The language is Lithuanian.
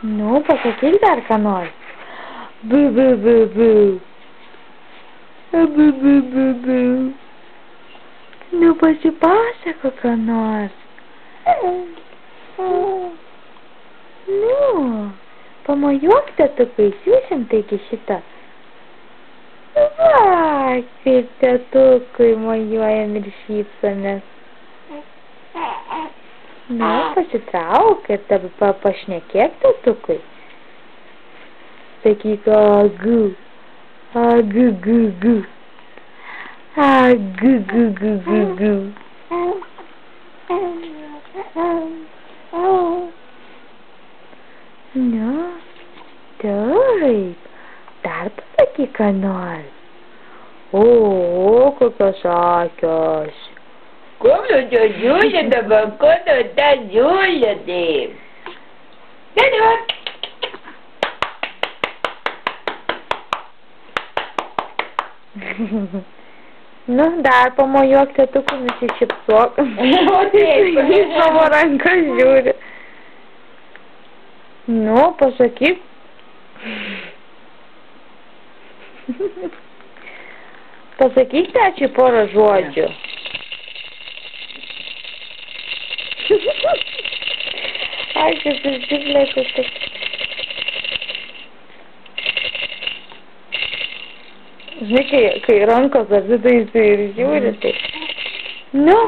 Nu, pasakyk dar ką nors. Bu, bu, bu, bu. Bu, bu, bu, bu. Nu, pasipasako ką nors. Nu, pamojuok tetukai, siūsim taigi šitą. Va, kaip tetukui mojuojam ir šypsomės. Nu, pasitrauk ir dabar pašnekėk tetukui. Sakyk, agu, agu, gu, gu. Agu, gu, gu, gu, gu. Nu, taip. Dar pasakyk ką nors. O, kokios akios. Kokios ta žiūlė dabar, kokios ta žiūlė taip. Dabar. Nu, dar pamojuok tetukui, nusišypsok. O taip. Į savo ranką žiūri. Nu, pasakyk. Pasakyk tečiui porą žodžių. Ai, kaip išsiplėkus. Žinai, kai rankos avidai ir žiūri, tai... Nu,